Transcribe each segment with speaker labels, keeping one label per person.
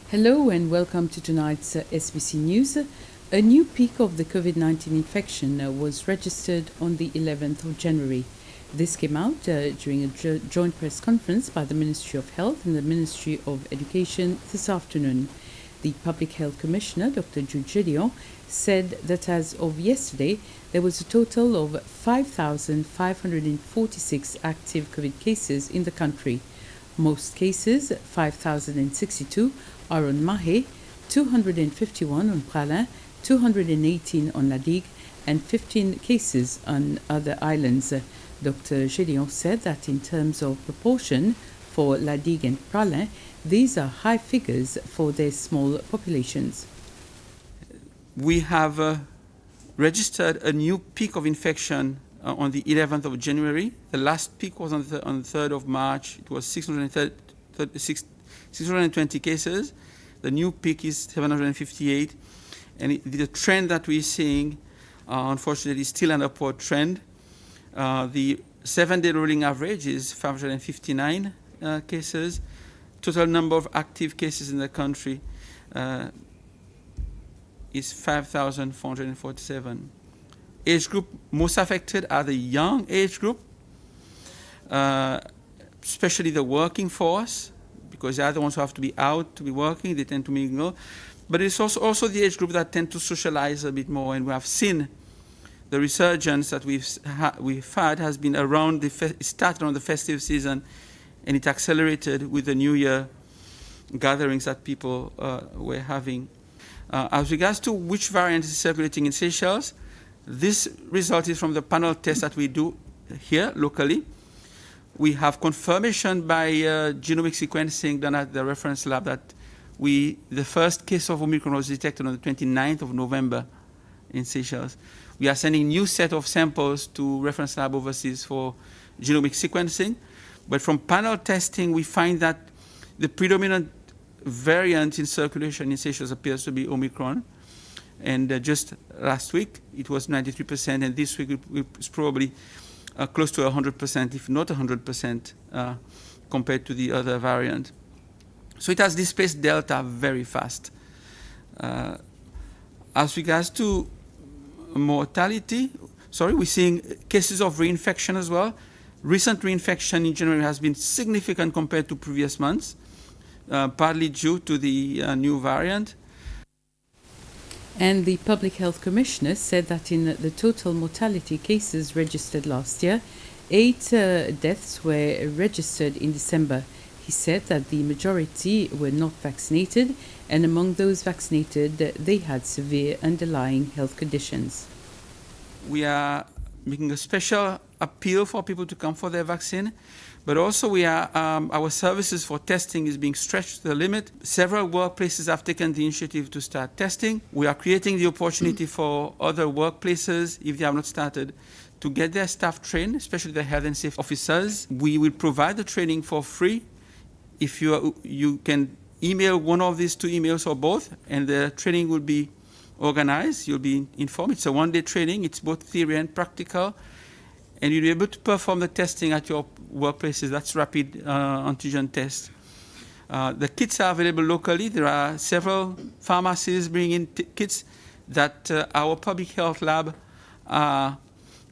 Speaker 1: Hello and welcome to tonight's SBC News. A new peak of the COVID-19 infection was registered on the 11th of January. This came out during a joint press conference by the Ministry of Health and the Ministry of Education this afternoon. The Public Health Commissioner, Dr. Jude Gédéon, said that as of yesterday, there was a total of 5,546 active COVID cases in the country. Most cases, 5,062, are on Mahé, 251 on Praslin, 218 on La Digue, and 15 cases on other islands. Dr. Gédéon said that in terms of proportion for La Digue and Praslin, these are high figures for their small populations.
Speaker 2: We have registered a new peak of infection on the 11th of January. The last peak was on the 3rd of March. It was 620 cases. The new peak is 758. And the trend that we're seeing, unfortunately, is still an upward trend. The 7-day rolling average is 559 cases. Total number of active cases in the country is 5,447. Age group most affected are the young age group, especially the working force, because they're the ones who have to be out to be working, they tend to mingle. But it's also the age group that tend to socialize a bit more, and we have seen the resurgence that we've had has been around it started on the festive season, and it accelerated with the New Year gatherings that people were having. As regards to which variant is circulating in Seychelles, this result is from the panel test that we do here locally. We have confirmation by genomic sequencing done at the reference lab that the first case of Omicron was detected on the 29th of November in Seychelles. We are sending new set of samples to reference lab overseas for genomic sequencing. But from panel testing, we find that the predominant variant in circulation in Seychelles appears to be Omicron. And just last week, it was 93%, and this week it's probably close to 100%, if not 100%, compared to the other variant. So it has displaced Delta very fast. As regards to mortality, we're seeing cases of reinfection as well. Recent reinfection in January has been significant compared to previous months, partly due to the new variant.
Speaker 1: And the Public Health Commissioner said that in the total mortality cases registered last year, 8 deaths were registered in December. He said that the majority were not vaccinated, and among those vaccinated, they had severe underlying health conditions.
Speaker 2: We are making a special appeal for people to come for their vaccine, but also our services for testing is being stretched to the limit. Several workplaces have taken the initiative to start testing. We are creating the opportunity for other workplaces, if they have not started, to get their staff trained, especially the health and safety officers. We will provide the training for free. If you can email one of these 2 emails or both, and the training will be organized. You'll be informed. It's a 1-day training. It's both theory and practical. And you'll be able to perform the testing at your workplaces. That's rapid antigen test. The kits are available locally. There are several pharmacies bringing in kits that our public health lab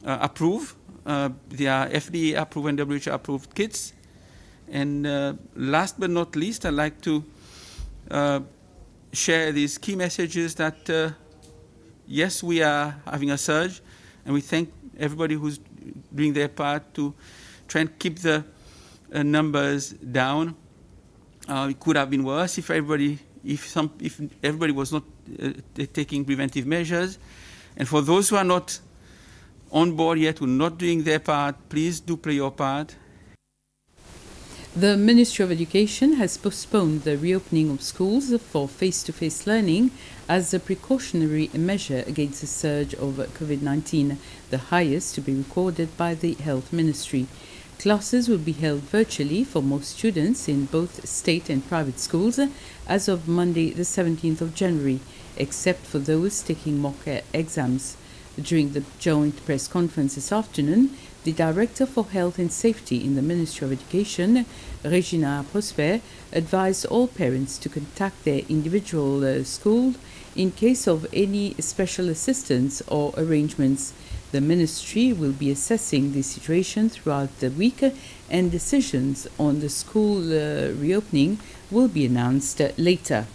Speaker 2: approve. They are FDA approved and WHO approved kits. And last but not least, I'd like to share these key messages that yes, we are having a surge, and we thank everybody who's doing their part to try and keep the numbers down. It could have been worse if everybody was not taking preventive measures. And for those who are not on board yet, who are not doing their part, please do play your part.
Speaker 1: The Ministry of Education has postponed the reopening of schools for face-to-face learning as a precautionary measure against the surge of COVID-19, the highest to be recorded by the Health Ministry. Classes will be held virtually for most students in both state and private schools as of Monday, the 17th of January, except for those taking mock exams. During the joint press conference this afternoon, the Director for Health and Safety in the Ministry of Education, Regina Prosper, advised all parents to contact their individual school in case of any special assistance or arrangements. The ministry will be assessing the situation throughout the week, and decisions on the school reopening will be announced later.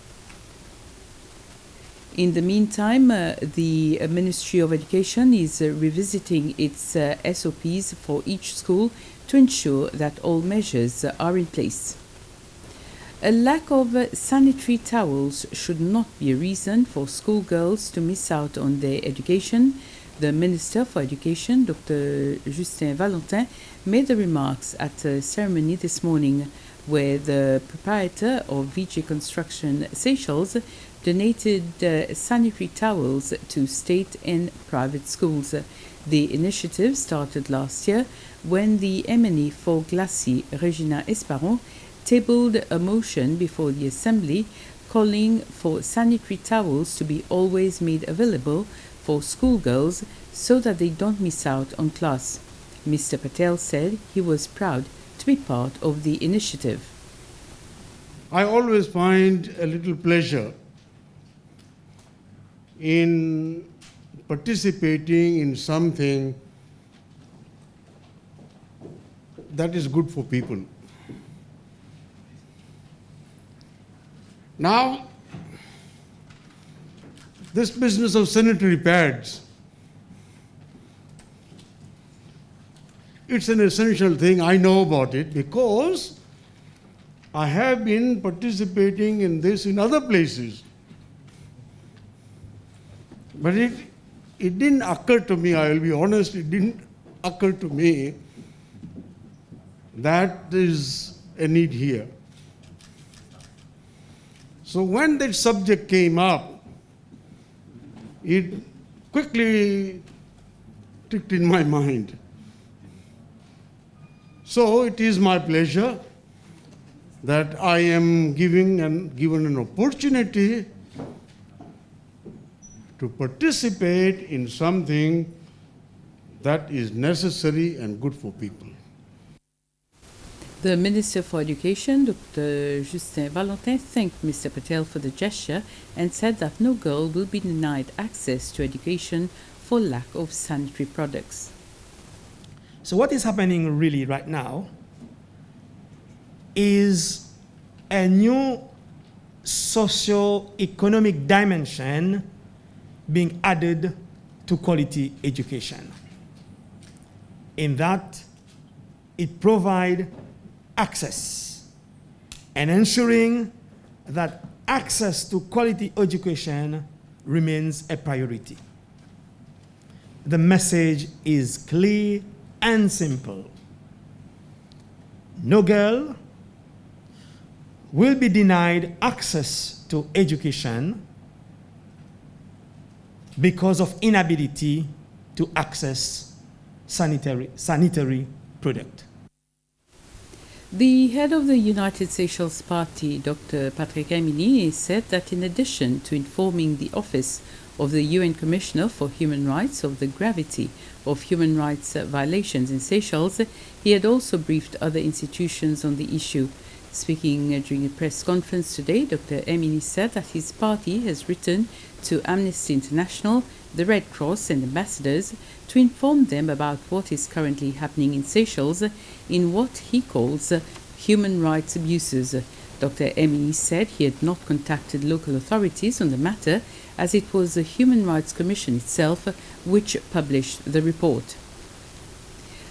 Speaker 1: In the meantime, the Ministry of Education is revisiting its SOPs for each school to ensure that all measures are in place. A lack of sanitary towels should not be a reason for schoolgirls to miss out on their education. The Minister for Education, Dr. Justin Valentin, made the remarks at a ceremony this morning where the proprietor of VJ Construction Seychelles donated sanitary towels to state and private schools. The initiative started last year when the MNE for Glacis, Regina Esparon, tabled a motion before the Assembly calling for sanitary towels to be always made available for schoolgirls so that they don't miss out on class. Mr. Patel said he was proud to be part of the initiative.
Speaker 3: I always find a little pleasure in participating in something that is good for people. Now, this business of sanitary pads, it's an essential thing. I know about it because I have been participating in this in other places. But it didn't occur to me, I will be honest, it didn't occur to me that there is a need here. So when that subject came up, it quickly ticked in my mind. So it is my pleasure that I am given an opportunity to participate in something that is necessary and good for people.
Speaker 1: The Minister for Education, Dr. Justin Valentin, thanked Mr. Patel for the gesture and said that no girl will be denied access to education for lack of sanitary products.
Speaker 4: So what is happening really right now is a new socio-economic dimension being added to quality education. In that, it provides access and ensuring that access to quality education remains a priority. The message is clear and simple. No girl will be denied access to education because of inability to access sanitary product.
Speaker 1: The head of the United Seychelles Party, Dr. Patrick Amini, said that in addition to informing the Office of the UN Commissioner for Human Rights of the gravity of human rights violations in Seychelles, he had also briefed other institutions on the issue. Speaking during a press conference today, Dr. Amini said that his party has written to Amnesty International, the Red Cross and ambassadors to inform them about what is currently happening in Seychelles in what he calls human rights abuses. Dr. Amini said he had not contacted local authorities on the matter as it was the Human Rights Commission itself which published the report.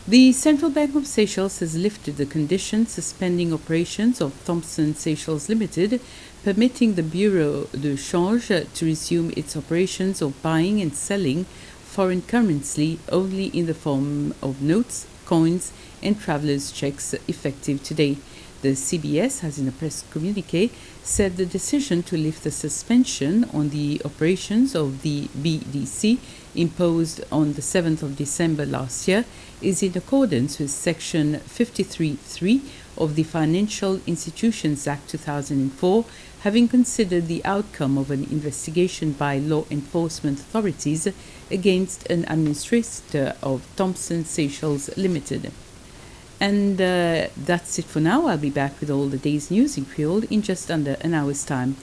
Speaker 1: The Central Bank of Seychelles has lifted the conditions suspending operations of Thomson Seychelles Limited, permitting the Bureau de Change to resume its operations of buying and selling foreign currency only in the form of notes, coins and travelers' checks effective today. The CBS has in a press communiqué said the decision to lift the suspension on the operations of the BDC imposed on the 7th of December last year is in accordance with Section 53.3 of the Financial Institutions Act 2004, having considered the outcome of an investigation by law enforcement authorities against an administrator of Thomson Seychelles Limited. And that's it for now. I'll be back with all the day's news in Creole in just under an hour's time.